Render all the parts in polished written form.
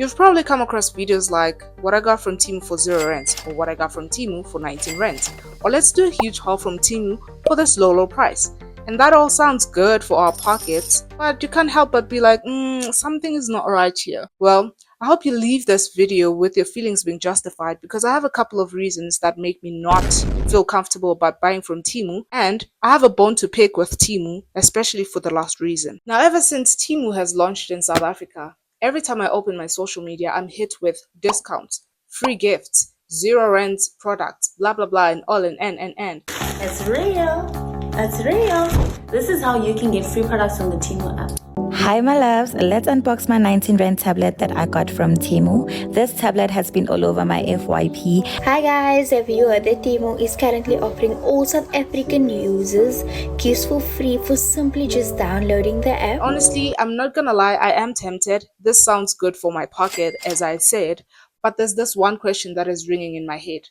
You've probably come across videos like what I got from Temu for 0 rent or what I got from Temu for 19 rent, or let's do a huge haul from Temu for this low price. And that all sounds good for our pockets, but you can't help but be like, something is not right here. Well, I hope you leave this video with your feelings being justified, because I have a couple of reasons that make me not feel comfortable about buying from Temu, and I have a bone to pick with Temu, especially for the last reason. Now, ever since Temu has launched in South Africa, every time I open my social media, I'm hit with discounts, free gifts, 0 rent products, blah blah blah, and all and. It's real. That's real. This is how you can get free products on the Temu app. Hi my loves, let's unbox my 19 rand tablet that I got from Temu. This tablet has been all over my FYP. Hi guys, have you heard that Temu is currently offering all South African users gifts for free for simply just downloading the app? Honestly, I'm not gonna lie, I am tempted. This sounds good for my pocket, as I said, but there's this one question that is ringing in my head.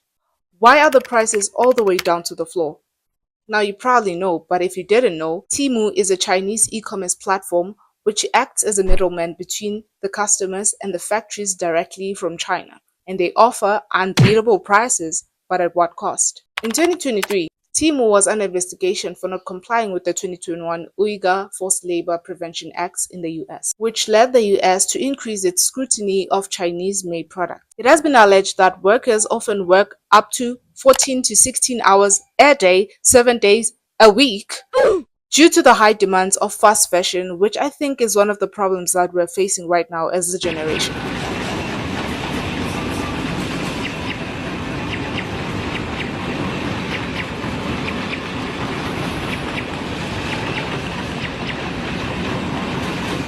Why are the prices all the way down to the floor? Now you probably know, but if you didn't know, Temu is a Chinese e-commerce platform which acts as a middleman between the customers and the factories directly from China, and they offer unbeatable prices, but at what cost? In 2023, Temu was under investigation for not complying with the 2021 Uyghur Forced Labor Prevention Acts in the US, which led the US to increase its scrutiny of Chinese-made products. It has been alleged that workers often work up to 14 to 16 hours a day, 7 days a week, due to the high demands of fast fashion, which I think is one of the problems that we're facing right now as a generation.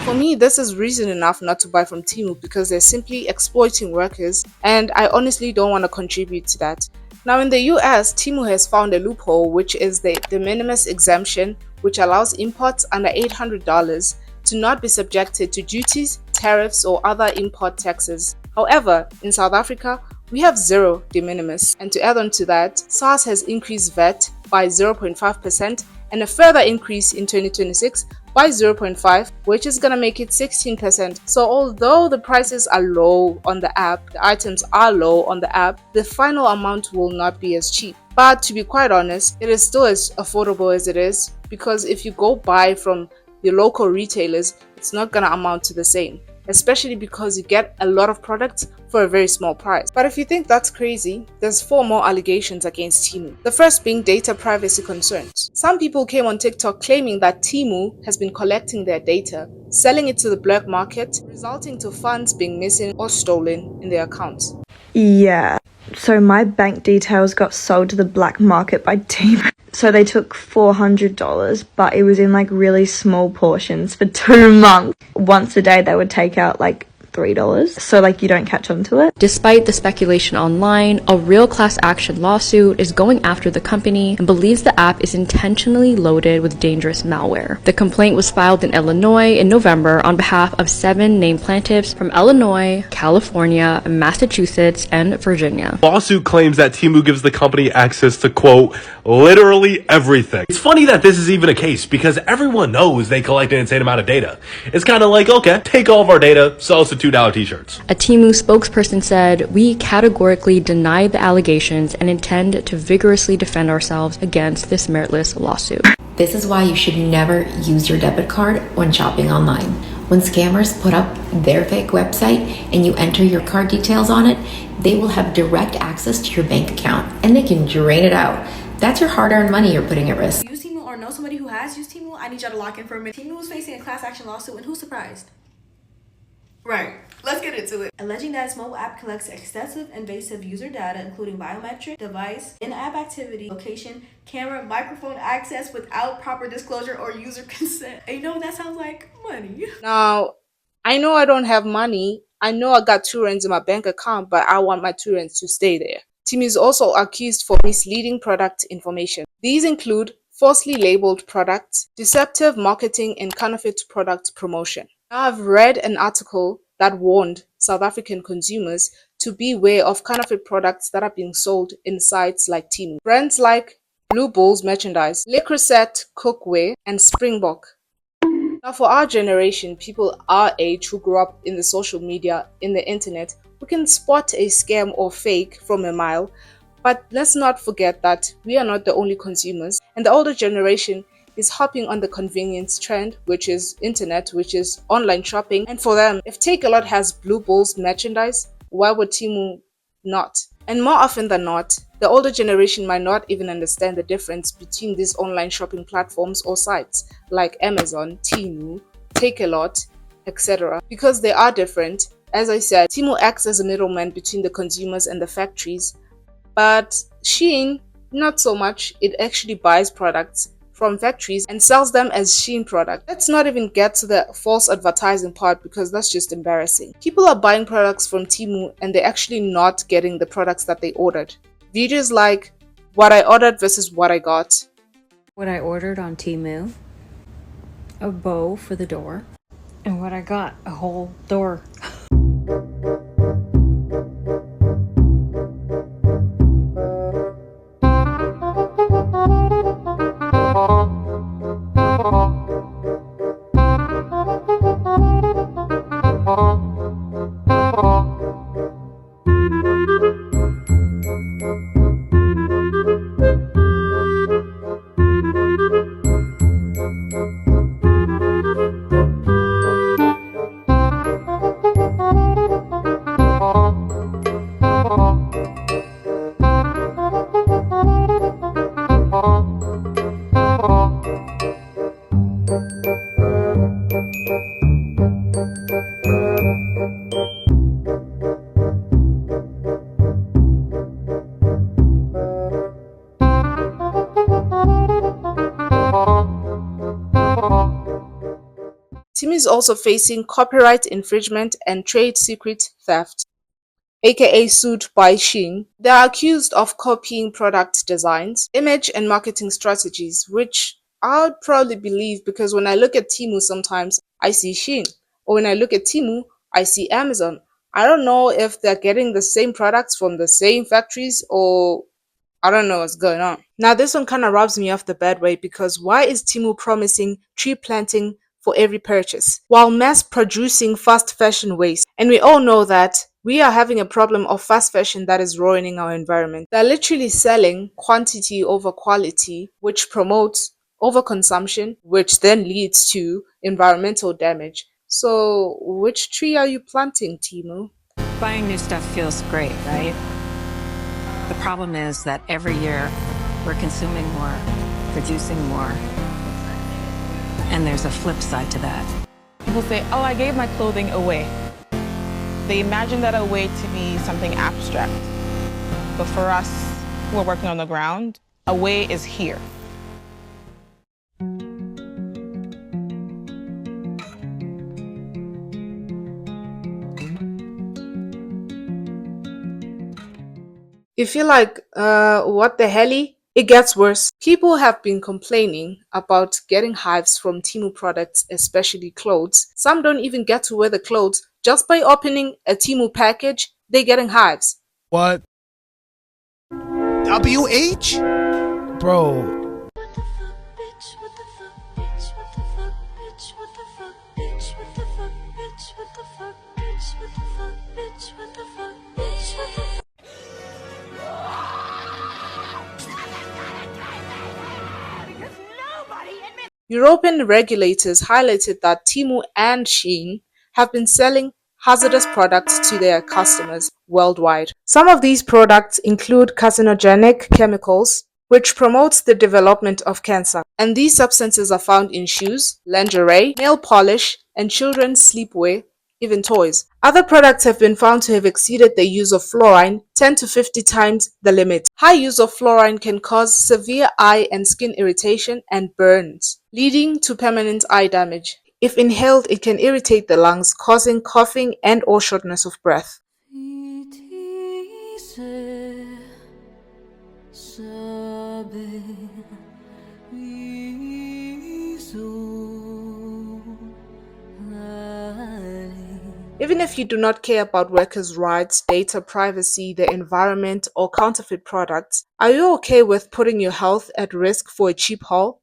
For me, this is reason enough not to buy from Temu, because they're simply exploiting workers, and I honestly don't want to contribute to that. Now in the US, Temu has found a loophole, which is the de minimis exemption, which allows imports under $800 to not be subjected to duties, tariffs, or other import taxes. However, in South Africa, we have 0 de minimis, and to add on to that, SARS has increased VAT by 0.5% and a further increase in 2026 by 0.5, which is gonna make it 16%. So although the prices are low on the app, the items are low on the app, the final amount will not be as cheap. But to be quite honest, it is still as affordable as it is, because if you go buy from your local retailers, it's not gonna amount to the same, especially because you get a lot of products for a very small price. But if you think that's crazy, there's 4 more allegations against Temu. The first being data privacy concerns. Some people came on TikTok claiming that Temu has been collecting their data, selling it to the black market, resulting to funds being missing or stolen in their accounts. Yeah, so my bank details got sold to the black market by Temu. So they took $400, but it was in like really small portions for 2 months. Once a day they would take out like $3, so like you don't catch on to it. Despite the speculation online, a real class action lawsuit is going after the company and believes the app is intentionally loaded with dangerous malware. The complaint was filed in Illinois in November on behalf of 7 named plaintiffs from Illinois, California, Massachusetts, and Virginia. The lawsuit claims that Temu gives the company access to, quote, literally everything. It's funny that this is even a case, because everyone knows they collect an insane amount of data. It's kind of like, okay, take all of our data, sell us $2 t-shirts. A Temu spokesperson said, "We categorically deny the allegations and intend to vigorously defend ourselves against this meritless lawsuit." This is why you should never use your debit card when shopping online. When scammers put up their fake website and you enter your card details on it, they will have direct access to your bank account and they can drain it out. That's your hard-earned money you're putting at risk. Use Temu or know somebody who has used Temu, I need y'all to lock in for a minute. Temu was facing a class action lawsuit, and who's surprised? Right, let's get into it. Alleging that its mobile app collects extensive invasive user data, including biometric, device, in-app activity, location, camera, microphone access without proper disclosure or user consent. And you know what that sounds like? Money. Now, I know I don't have money. I know I got 2 rands in my bank account, but I want my 2 rands to stay there. Temu is also accused for misleading product information. These include falsely labeled products, deceptive marketing, and counterfeit product promotion. I've read an article that warned South African consumers to beware of counterfeit products that are being sold in sites like Temu. Brands like Blue Bulls merchandise, Le Creuset cookware, and Springbok Now, for our generation, people our age who grew up in the social media, in the internet, we can spot a scam or fake from a mile. But let's not forget that we are not the only consumers, and the older generation is hopping on the convenience trend, which is internet, which is online shopping. And for them, if Take a Lot has Blue Bulls merchandise, why would Temu not? And more often than not, the older generation might not even understand the difference between these online shopping platforms or sites like Amazon, Temu, Take a Lot, etc. Because they are different. As I said, Temu acts as a middleman between the consumers and the factories, but Shein, not so much. It actually buys products from factories and sells them as Shein product. Let's not even get to the false advertising part because that's just embarrassing. People are buying products from Temu and they're actually not getting the products that they ordered. Videos like what I ordered versus what I got. What I ordered on Temu, a bow for the door, and what I got, a whole door. Temu is also facing copyright infringement and trade secret theft, aka sued by Shein. They are accused of copying product designs, image and marketing strategies, which I would probably believe because when I look at Temu sometimes I see Shein, or when I look at Temu I see Amazon. I don't know if they're getting the same products from the same factories or I don't know what's going on. Now, this one kind of rubs me off the bad way because why is Temu promising tree planting for every purchase while mass producing fast fashion waste? And we all know that we are having a problem of fast fashion that is ruining our environment. They're literally selling quantity over quality, which promotes overconsumption, which then leads to environmental damage. So, which tree are you planting, Temu? Buying new stuff feels great, right? The problem is that every year we're consuming more, producing more, and there's a flip side to that. People say, oh, I gave my clothing away. They imagine that away to be something abstract. But for us who are working on the ground, away is here. You feel like, what the helly? It gets worse. People have been complaining about getting hives from Temu products, especially clothes. Some don't even get to wear the clothes. Just by opening a Temu package, they're getting hives. What? WH? Bro. European regulators highlighted that Temu and Shein have been selling hazardous products to their customers worldwide. Some of these products include carcinogenic chemicals, which promotes the development of cancer. And these substances are found in shoes, lingerie, nail polish, and children's sleepwear, even toys. Other products have been found to have exceeded the use of fluorine 10 to 50 times the limit. High use of fluorine can cause severe eye and skin irritation and burns, leading to permanent eye damage. If inhaled, it can irritate the lungs, causing coughing and or shortness of breath. Even if you do not care about workers' rights, data privacy, the environment, or counterfeit products, are you okay with putting your health at risk for a cheap haul?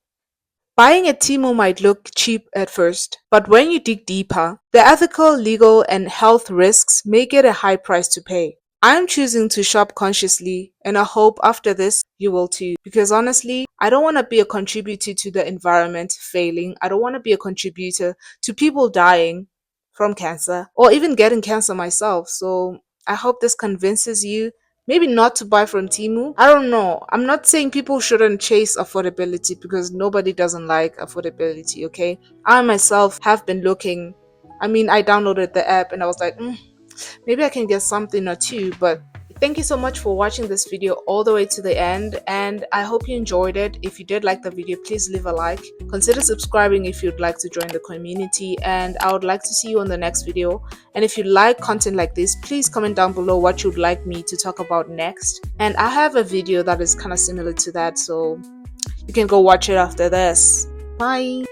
Buying at Temu might look cheap at first, but when you dig deeper, the ethical, legal, and health risks make it a high price to pay. I'm choosing to shop consciously, and I hope after this you will too. Because honestly, I don't want to be a contributor to the environment failing. I don't want to be a contributor to people dying from cancer or even getting cancer myself. So I hope this convinces you maybe not to buy from Temu. I don't know. I'm not saying people shouldn't chase affordability because nobody doesn't like affordability, okay? I myself have been looking. I mean, I downloaded the app and I was like, maybe I can get something or two. But thank you so much for watching this video all the way to the end, and I hope you enjoyed it. If you did like the video, please leave a like. Consider subscribing if you'd like to join the community, and I would like to see you on the next video. And if you like content like this, please comment down below what you'd like me to talk about next. And I have a video that is kind of similar to that, so you can go watch it after this. Bye.